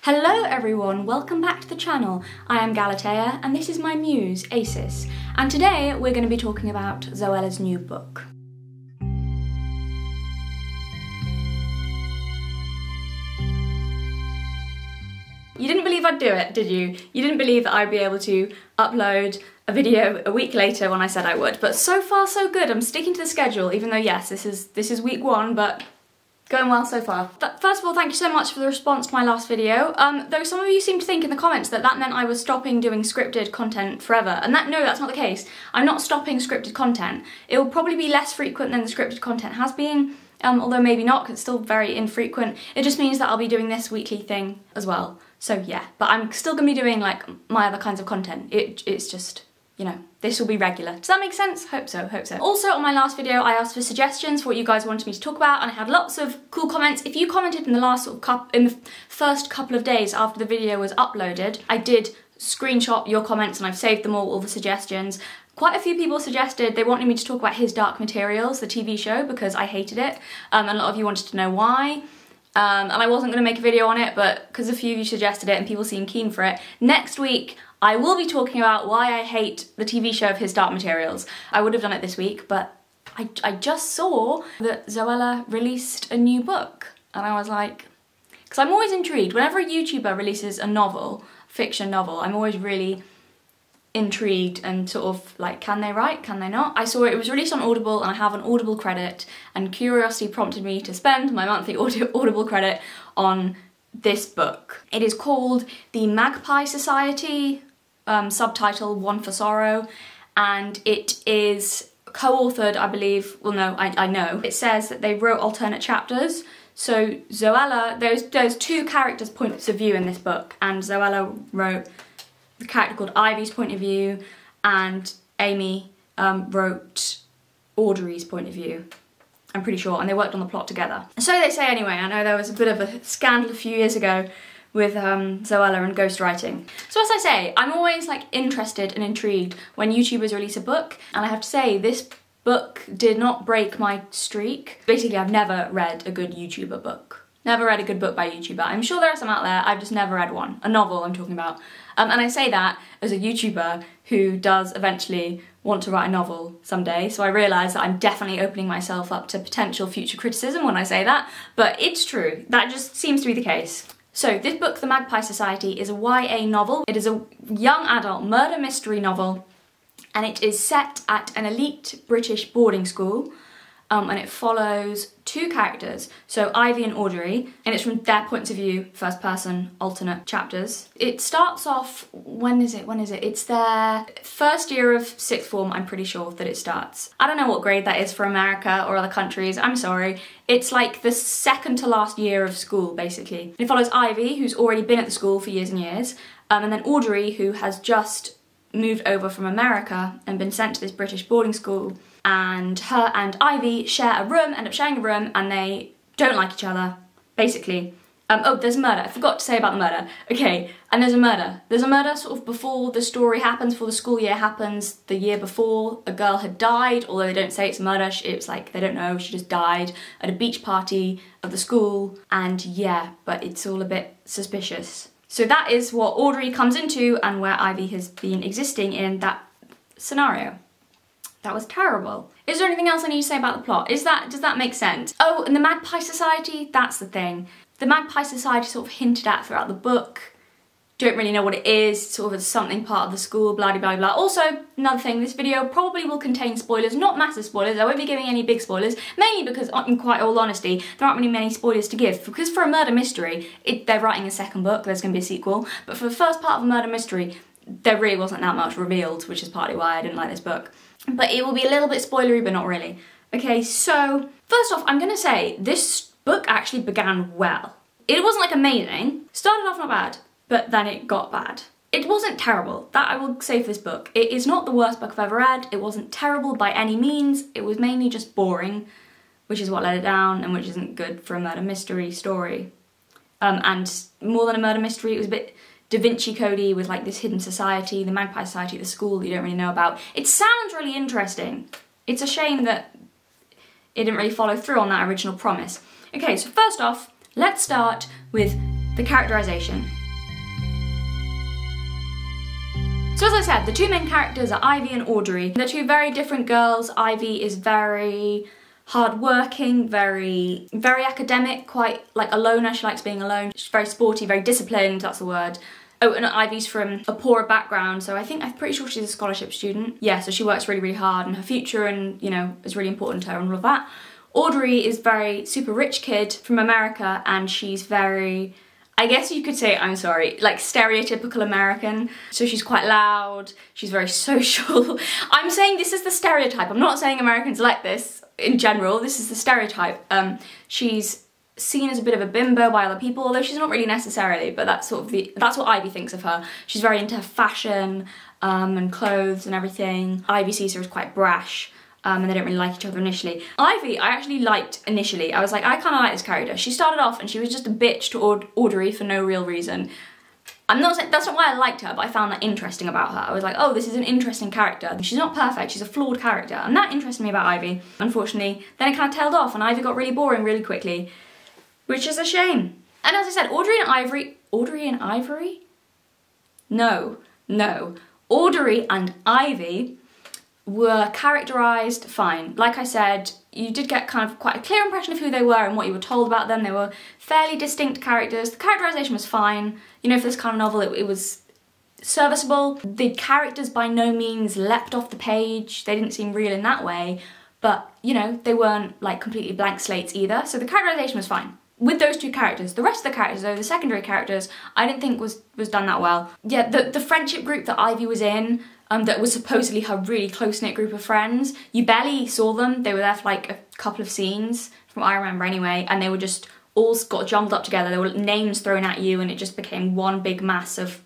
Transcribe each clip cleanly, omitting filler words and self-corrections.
Hello everyone, welcome back to the channel. I am Galatea and this is my muse, Acis, and today we're going to be talking about Zoella's new book. You didn't believe I'd do it, did you? You didn't believe that I'd be able to upload a video a week later when I said I would, but so far so good. I'm sticking to the schedule, even though yes, this is week one, but going well so far. But first of all, thank you so much for the response to my last video. Though some of you seem to think in the comments that that meant I was stopping doing scripted content forever, and no, that's not the case. I'm not stopping scripted content. It will probably be less frequent than the scripted content has been, although maybe not, because it's still very infrequent. It just means that I'll be doing this weekly thing as well. So yeah, but I'm still gonna be doing like my other kinds of content. It's just, you know, this will be regular. Does that make sense? Hope so, hope so. Also, on my last video, I asked for suggestions for what you guys wanted me to talk about, and I had lots of cool comments. If you commented in the first couple of days after the video was uploaded, I did screenshot your comments and I've saved them all the suggestions. Quite a few people suggested they wanted me to talk about His Dark Materials, the TV show, because I hated it, and a lot of you wanted to know why. And I wasn't going to make a video on it, but because a few of you suggested it and people seem keen for it, next week I will be talking about why I hate the TV show of His Dark Materials. I would have done it this week, but I just saw that Zoella released a new book, and I was like, because I'm always intrigued. Whenever a YouTuber releases a novel, fiction novel, I'm always really intrigued and sort of like, can they write, can they not? I saw it was released on Audible and I have an Audible credit, and curiosity prompted me to spend my monthly Audible credit on this book. It is called The Magpie Society, subtitle One for Sorrow, and it is co-authored, I believe, well no, I know. It says that they wrote alternate chapters. So Zoella, there's two characters' points of view in this book, and Zoella wrote the character called Ivy's point of view, and Amy wrote Audrey's point of view, I'm pretty sure, and they worked on the plot together. So they say anyway. I know there was a bit of a scandal a few years ago with Zoella and ghostwriting. So as I say, I'm always like interested and intrigued when YouTubers release a book, and I have to say this book did not break my streak. Basically, I've never read a good YouTuber book. Never read a good book by a YouTuber. I'm sure there are some out there, I've just never read one. A novel I'm talking about. And I say that as a YouTuber who does eventually want to write a novel someday, so I realise that I'm definitely opening myself up to potential future criticism when I say that, but it's true. That just seems to be the case. So this book, The Magpie Society, is a YA novel. It is a young adult murder mystery novel, and it is set at an elite British boarding school. And it follows two characters, so Ivy and Audrey, and it's from their points of view, first person, alternate chapters. It starts off, when is it? It's their first year of sixth form, I'm pretty sure that it starts. I don't know what grade that is for America or other countries, I'm sorry. It's like the second to last year of school, basically. It follows Ivy, who's already been at the school for years and years, and then Audrey, who has just moved over from America and been sent to this British boarding school. And her and Ivy share a room, end up sharing a room, and they don't like each other, basically. Oh, there's a murder. I forgot to say about the murder. Okay, and there's a murder. There's a murder sort of before the story happens, before the school year happens. The year before, a girl had died, although they don't say it's a murder. It's like, they don't know, she just died at a beach party of the school. And yeah, but it's all a bit suspicious. So that is what Audrey comes into and where Ivy has been existing in that scenario. That was terrible. Is there anything else I need to say about the plot? Does that make sense? Oh, and the Magpie Society, that's the thing. The Magpie Society sort of hinted at throughout the book. Don't really know what it is, sort of something part of the school, blah blah blah. Also, another thing, this video probably will contain spoilers, not massive spoilers. I won't be giving any big spoilers, mainly because, in quite all honesty, there aren't really many spoilers to give. Because for a murder mystery, they're writing a second book, there's going to be a sequel, but for the first part of a murder mystery, there really wasn't that much revealed, which is partly why I didn't like this book. But it will be a little bit spoilery, but not really. Okay, so first off, I'm gonna say this book actually began well. It wasn't like amazing, started off not bad, but then it got bad. It wasn't terrible, that I will say for this book. It is not the worst book I've ever read, it wasn't terrible by any means, it was mainly just boring, which is what let it down and which isn't good for a murder mystery story. And more than a murder mystery, it was a bit Da Vinci Cody with like this hidden society, the Magpie Society, the school that you don't really know about. It sounds really interesting. It's a shame that it didn't really follow through on that original promise. Okay, so first off, let's start with The characterization. So as I said, the two main characters are Ivy and Audrey. They're two very different girls. Ivy is very hardworking, very academic, quite like a loner. She likes being alone. She's very sporty, very disciplined, that's the word. Oh, and Ivy's from a poorer background, so I'm pretty sure she's a scholarship student. Yeah, so she works really, really hard, and her future and, you know, is really important to her and all of that. Audrey is very super rich kid from America, and she's very, I guess you could say, I'm sorry, like stereotypical American. So she's quite loud, she's very social. I'm saying this is the stereotype. I'm not saying Americans are like this in general. This is the stereotype. She's seen as a bit of a bimbo by other people, although she's not really necessarily, but that's sort of that's what Ivy thinks of her. She's very into fashion and clothes and everything. Ivy sees her as quite brash. And they don't really like each other initially. Ivy, I actually liked initially. I was like, I kind of like this character. She started off and she was just a bitch to Audrey for no real reason. I'm not saying, that's not why I liked her, but I found that interesting about her. I was like, oh, this is an interesting character. She's not perfect, she's a flawed character. And that interested me about Ivy. Unfortunately, then it kind of tailed off and Ivy got really boring really quickly, which is a shame. And as I said, Audrey and Ivory? No. Audrey and Ivy were characterised fine. Like I said, you did get kind of quite a clear impression of who they were and what you were told about them. They were fairly distinct characters. The characterisation was fine. You know, for this kind of novel, it was serviceable. The characters by no means leapt off the page. They didn't seem real in that way, but, you know, they weren't like completely blank slates either. So the characterisation was fine with those two characters. The rest of the characters, though, the secondary characters, I didn't think was done that well. Yeah, the friendship group that Ivy was in, that was supposedly her really close-knit group of friends, you barely saw them. They were there for like a couple of scenes, from what I remember anyway, and they were just all got jumbled up together. There were names thrown at you and it just became one big mass of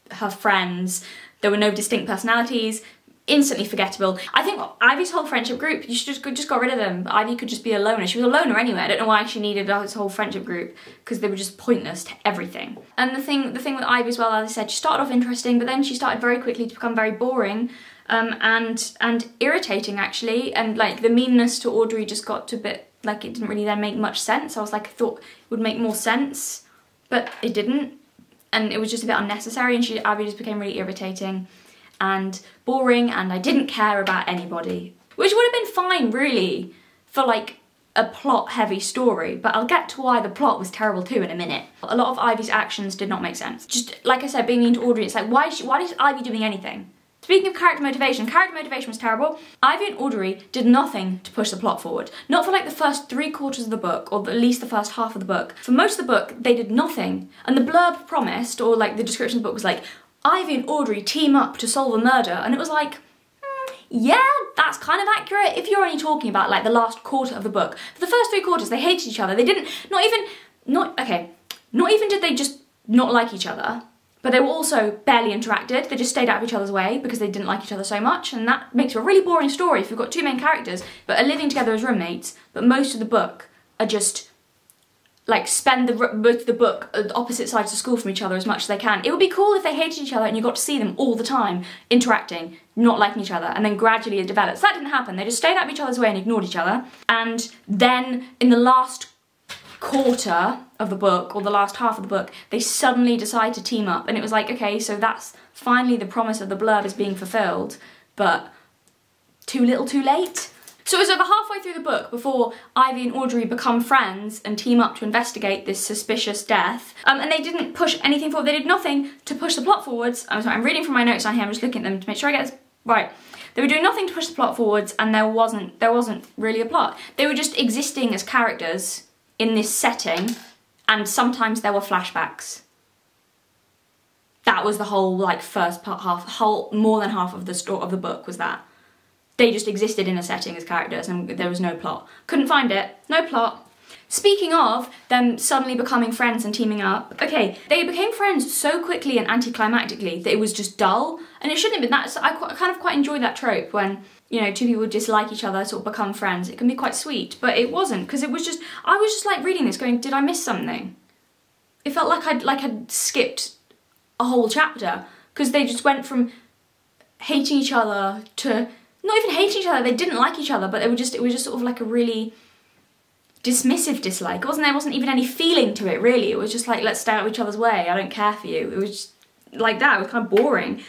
her friends. There were no distinct personalities. Instantly forgettable. I think Ivy's whole friendship group, you should just got rid of them. Ivy could just be a loner. She was a loner anyway. I don't know why she needed this whole friendship group, because they were just pointless to everything. And the thing with Ivy as well, as I said, she started off interesting, but then she started very quickly to become very boring and irritating actually. And like the meanness to Audrey just got to a bit, like it didn't really then make much sense. I was like, I thought it would make more sense, but it didn't. And it was just a bit unnecessary, and Ivy just became really irritating and boring, and I didn't care about anybody. Which would have been fine, really, for like a plot-heavy story, but I'll get to why the plot was terrible too in a minute. A lot of Ivy's actions did not make sense. Just, like I said, being mean to Audrey, it's like, why is Ivy doing anything? Speaking of character motivation was terrible. Ivy and Audrey did nothing to push the plot forward. Not for like the first 3/4 of the book, or at least the first half of the book. For most of the book, they did nothing. And the blurb promised, or like the description of the book was like, Ivy and Audrey team up to solve a murder, and it was like, yeah, that's kind of accurate if you're only talking about like the last quarter of the book. For the first 3/4, they hated each other. They didn't, not even did they just not like each other, but they were also barely interacted. They just stayed out of each other's way because they didn't like each other so much, and that makes it a really boring story if you've got two main characters but are living together as roommates, but most of the book are just like spend most of the book at opposite sides of school from each other as much as they can. It would be cool if they hated each other and you got to see them all the time interacting, not liking each other, and then gradually it develops. That didn't happen. They just stayed out of each other's way and ignored each other. And then in the last quarter of the book, or the last half of the book, they suddenly decide to team up, and it was like, okay, so that's finally the promise of the blurb is being fulfilled, but too little too late. So it was over halfway through the book before Ivy and Audrey become friends and team up to investigate this suspicious death. And they didn't push anything forward. They did nothing to push the plot forwards. I'm sorry, I'm reading from my notes down here. I'm just looking at them to make sure I get this right. They were doing nothing to push the plot forwards, and there wasn't really a plot. They were just existing as characters in this setting, and sometimes there were flashbacks. That was the whole like first part, more than half of the book was that. They just existed in a setting as characters and there was no plot. Couldn't find it, no plot. Speaking of them suddenly becoming friends and teaming up, okay, they became friends so quickly and anticlimactically that it was just dull, and it shouldn't have been that. So I kind of quite enjoy that trope when, you know, two people dislike each other, sort of become friends. It can be quite sweet, but it wasn't, because I was just like reading this going, did I miss something? It felt like I'd skipped a whole chapter, because they just went from hating each other to not even hating each other. They didn't like each other, but it was just sort of like a really dismissive dislike. There wasn't even any feeling to it, really. It was just like, let's stay out of each other's way, I don't care for you. It was just like that. It was kind of boring.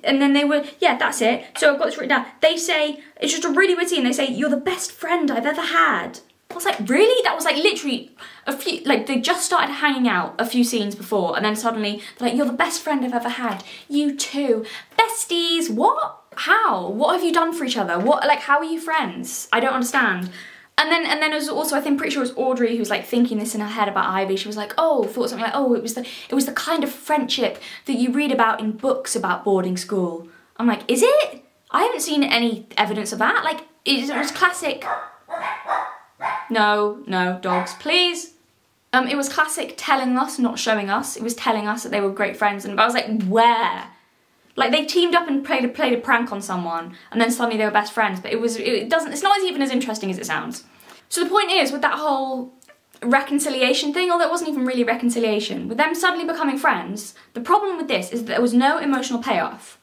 And then they were, yeah, that's it. So I've got this written down. They say, it's just a really weird scene, they say, you're the best friend I've ever had. I was like, really? That was like literally a few, like they just started hanging out a few scenes before, and then suddenly they're like, you're the best friend I've ever had. You too. Besties, what? How? What have you done for each other? What, like, how are you friends? I don't understand. And then it was also, I think, pretty sure it was Audrey who was like thinking this in her head about Ivy. She was like, oh, thought something like, oh, it was the kind of friendship that you read about in books about boarding school. I'm like, is it? I haven't seen any evidence of that. Like, it was classic. No, dogs, please. It was classic telling us, not showing us. It was telling us that they were great friends, and I was like, where? Like, they teamed up and played a prank on someone, and then suddenly they were best friends. But it's not even as interesting as it sounds. So the point is, with that whole reconciliation thing, although it wasn't even really reconciliation, with them suddenly becoming friends, the problem with this is that there was no emotional payoff.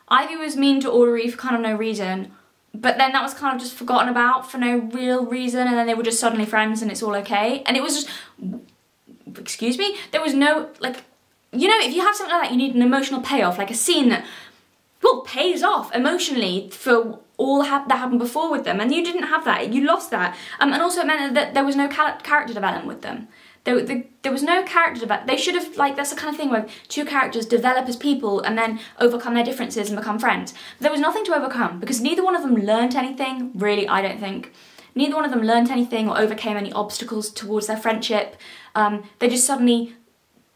Ivy was mean to Audrey for kind of no reason, but then that was kind of just forgotten about for no real reason, and then they were just suddenly friends and it's all okay. And it was just, excuse me, there was no, like, you know, if you have something like that, you need an emotional payoff, like a scene that, well, pays off emotionally for all that happened before with them, and you didn't have that, you lost that. And also it meant that there was no character development with them. There was no character development. They should have, like, that's the kind of thing where two characters develop as people and then overcome their differences and become friends. But there was nothing to overcome, because neither one of them learnt anything, really, I don't think. Neither one of them learnt anything or overcame any obstacles towards their friendship. They just suddenly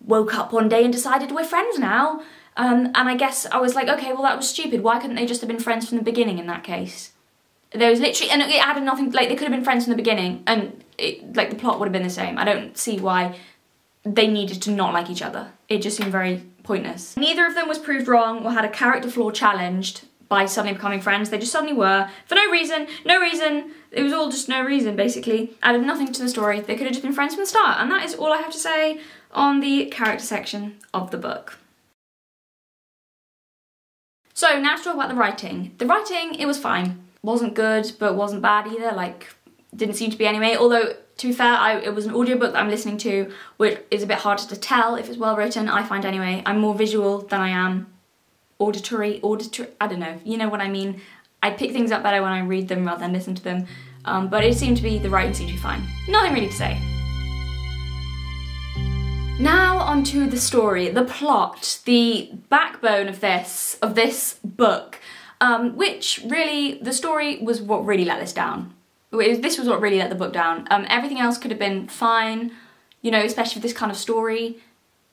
woke up one day and decided we're friends now. And I guess I was like, okay, well, that was stupid. Why couldn't they just have been friends from the beginning in that case? There was literally, and it added nothing, like, they could have been friends from the beginning, and like, the plot would have been the same. I don't see why they needed to not like each other. It just seemed very pointless. Neither of them was proved wrong or had a character flaw challenged by suddenly becoming friends. They just suddenly were, for no reason. It was all just no reason, basically. Added nothing to the story. They could have just been friends from the start, and that is all I have to say on the character section of the book. So now to talk about the writing. The writing, it was fine. Wasn't good, but wasn't bad either. Like, didn't seem to be anyway. Although, to be fair, it was an audiobook that I'm listening to, which is a bit harder to tell if it's well written, I find anyway. I'm more visual than I am auditory, I don't know, you know what I mean. I pick things up better when I read them rather than listen to them. But it seemed to be, the writing seemed to be fine. Nothing really to say. Now onto the story, the plot, the backbone of this book, which really, the story was what really let this down. This was what really let the book down. Everything else could have been fine, you know, especially with this kind of story,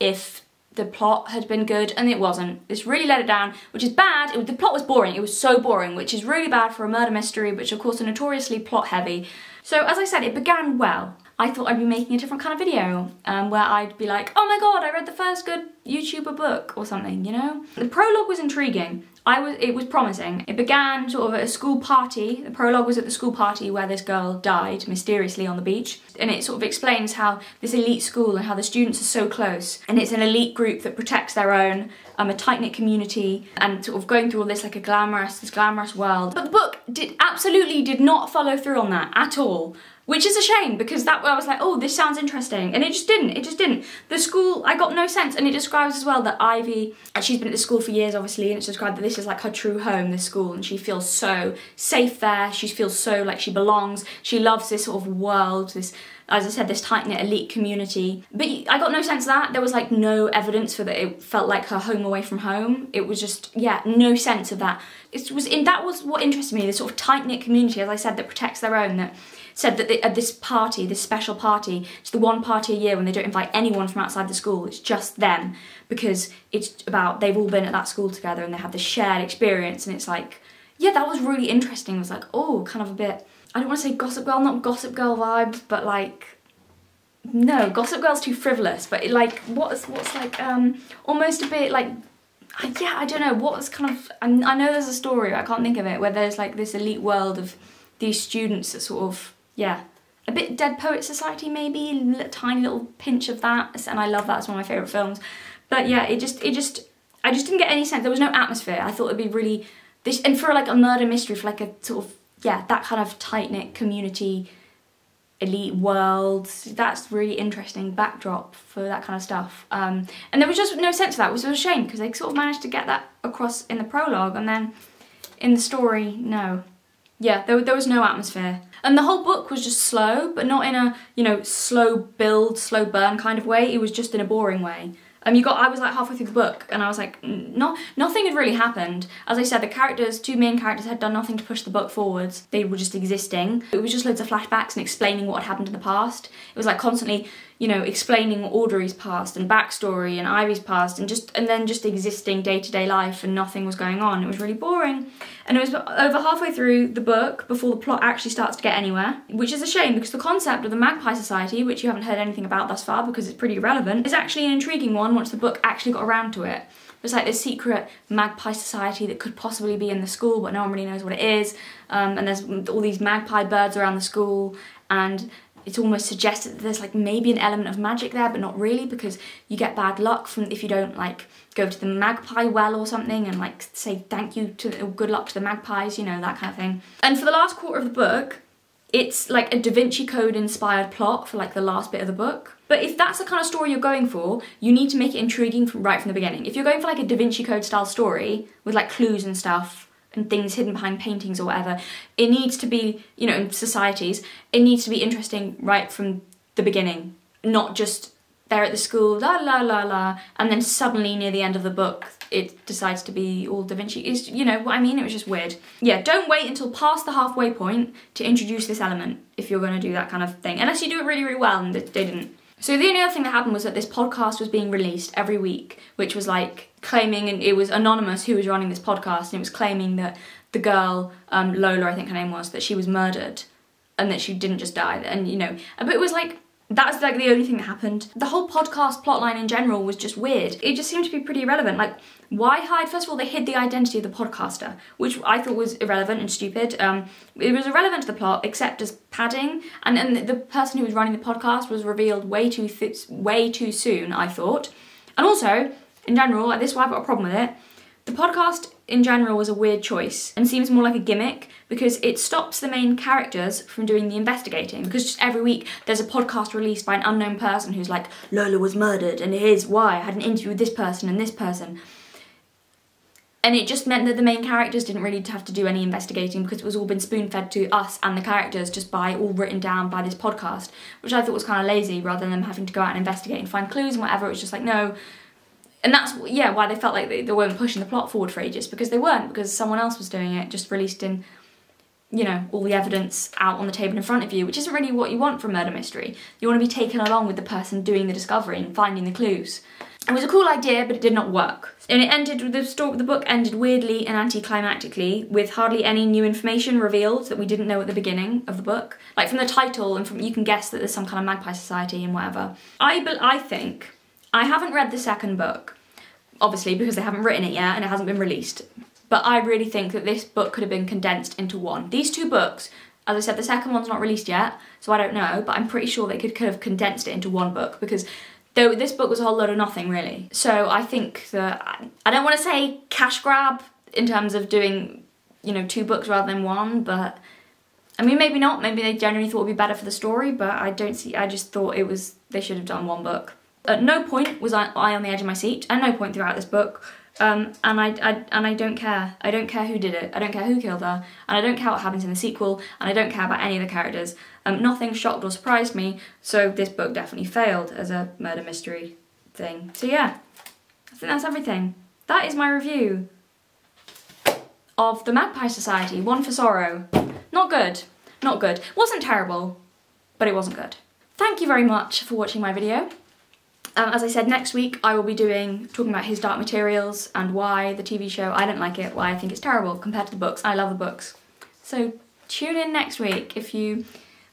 if the plot had been good, and it wasn't. This really let it down, which is bad. The plot was boring, it was so boring, which is really bad for a murder mystery, which of course are notoriously plot heavy. So as I said, it began well. I thought I'd be making a different kind of video, where I'd be like, oh my god, I read the first good YouTuber book, or something, you know? The prologue was intriguing. It was promising. It began sort of at a school party. The prologue was at the school party where this girl died mysteriously on the beach. And it sort of explains how this elite school and how the students are so close. And it's an elite group that protects their own, a tight-knit community, and sort of going through all this like this glamorous world. But the book absolutely did not follow through on that at all. Which is a shame, because I was like, oh, this sounds interesting. And it just didn't. The school, I got no sense. And it describes as well that Ivy, and she's been at the school for years, obviously, and it's described that this is like her true home, this school, and she feels so safe there. She feels so like she belongs. She loves this sort of world, this, as I said, this tight-knit elite community. But I got no sense of that. There was like no evidence for that it felt like her home away from home. It was just, yeah, no sense of that. That was what interested me, this sort of tight-knit community, as I said, that protects their own, that said that at this party, this special party, it's the one party a year when they don't invite anyone from outside the school, it's just them, because it's about, they've all been at that school together and they have this shared experience, and it's like, yeah, that was really interesting. It was like, oh, kind of a bit, I don't want to say Gossip Girl, not Gossip Girl vibes, but like, no, Gossip Girl's too frivolous, but it, like, what's like, almost a bit like, yeah, I don't know, what's kind of, I know there's a story, I can't think of it, where there's like this elite world of these students that sort of, yeah, a bit Dead Poet Society maybe, a tiny little pinch of that, and I love that, it's one of my favourite films. But yeah, I just didn't get any sense, there was no atmosphere. I thought it'd be really, and for like a murder mystery, for like a sort of, yeah, that kind of tight-knit community, elite worlds. That's really interesting backdrop for that kind of stuff. And there was just no sense of that, which was a shame, because they sort of managed to get that across in the prologue, and then in the story, no. Yeah, there was no atmosphere. And the whole book was just slow, but not in a, you know, slow build, slow burn kind of way. It was just in a boring way. I was like halfway through the book and I was like, nothing had really happened. As I said, the two main characters had done nothing to push the book forwards. They were just existing. It was just loads of flashbacks and explaining what had happened in the past. It was like constantly, you know, explaining Audrey's past and backstory and Ivy's past, and then just existing day-to-day life, and nothing was going on. It was really boring. And it was over halfway through the book before the plot actually starts to get anywhere, which is a shame, because the concept of the Magpie Society, which you haven't heard anything about thus far because it's pretty irrelevant, is actually an intriguing one once the book actually got around to it. There's like this secret Magpie Society that could possibly be in the school, but no one really knows what it is. And there's all these magpie birds around the school, and it's almost suggested that there's like maybe an element of magic there, but not really, because you get bad luck from if you don't like go to the magpie well or something and like say thank you to, or good luck to the magpies, you know, that kind of thing. And for the last quarter of the book, it's like a Da Vinci Code inspired plot for like the last bit of the book. But if that's the kind of story you're going for, you need to make it intriguing right from the beginning. If you're going for like a Da Vinci Code style story with like clues and stuff, and things hidden behind paintings or whatever, it needs to be, you know, in societies, it needs to be interesting right from the beginning, not just they're at the school, la la la la, and then suddenly near the end of the book it decides to be all Da Vinci. Is, you know what I mean? It was just weird. Yeah, don't wait until past the halfway point to introduce this element if you're going to do that kind of thing, unless you do it really, really well, and they didn't. So the only other thing that happened was that this podcast was being released every week, which was like claiming, and it was anonymous who was running this podcast, and it was claiming that the girl, Lola I think her name was, that she was murdered and that she didn't just die, and you know, but it was like, that's like the only thing that happened. The whole podcast plotline in general was just weird. It just seemed to be pretty irrelevant. Like, why hide? First of all, they hid the identity of the podcaster, which I thought was irrelevant and stupid. It was irrelevant to the plot, except as padding. And then the person who was running the podcast was revealed way too soon, I thought. And also, in general, like, this is why I've got a problem with it. The podcast in general was a weird choice and seems more like a gimmick, because it stops the main characters from doing the investigating, because just every week there's a podcast released by an unknown person who's like, Lola was murdered and here's why, I had an interview with this person and this person. And it just meant that the main characters didn't really have to do any investigating, because it was all been spoon-fed to us and the characters just by all written down by this podcast, which I thought was kind of lazy, rather than them having to go out and investigate and find clues and whatever. It was just like, no. And that's, yeah, why they felt like they weren't pushing the plot forward for ages, because they weren't, because someone else was doing it, just released in, you know, all the evidence out on the table in front of you, which isn't really what you want from murder mystery. You want to be taken along with the person doing the discovery and finding the clues. It was a cool idea, but it did not work. And it ended, the book ended weirdly and anticlimactically, with hardly any new information revealed that we didn't know at the beginning of the book. Like, from the title, and from, you can guess that there's some kind of Magpie Society and whatever. I think, I haven't read the second book, obviously, because they haven't written it yet and it hasn't been released. But I really think that this book could have been condensed into one. These two books, as I said, the second one's not released yet, so I don't know, but I'm pretty sure they could have condensed it into one book, because though this book was a whole load of nothing, really. So I think that, I don't want to say cash grab in terms of doing, you know, two books rather than one, but I mean, maybe not. Maybe they genuinely thought it would be better for the story, but I just thought they should have done one book. At no point was I on the edge of my seat, and no point throughout this book. And I don't care. I don't care who did it. I don't care who killed her, and I don't care what happens in the sequel, and I don't care about any of the characters. Nothing shocked or surprised me, so this book definitely failed as a murder mystery thing. So yeah, I think that's everything. That is my review of the Magpie Society, One for Sorrow. Not good. Not good. Wasn't terrible, but it wasn't good. Thank you very much for watching my video. As I said, next week I will be talking about His Dark Materials and why the TV show, I don't like it, why I think it's terrible compared to the books. I love the books. So tune in next week if you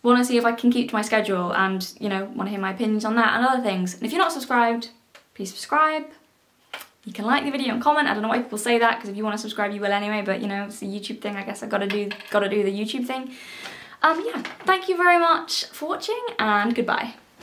want to see if I can keep to my schedule and, you know, want to hear my opinions on that and other things. And if you're not subscribed, please subscribe. You can like the video and comment. I don't know why people say that, because if you want to subscribe you will anyway, but you know, it's a YouTube thing. I guess I've got to do the YouTube thing. Yeah, thank you very much for watching, and goodbye.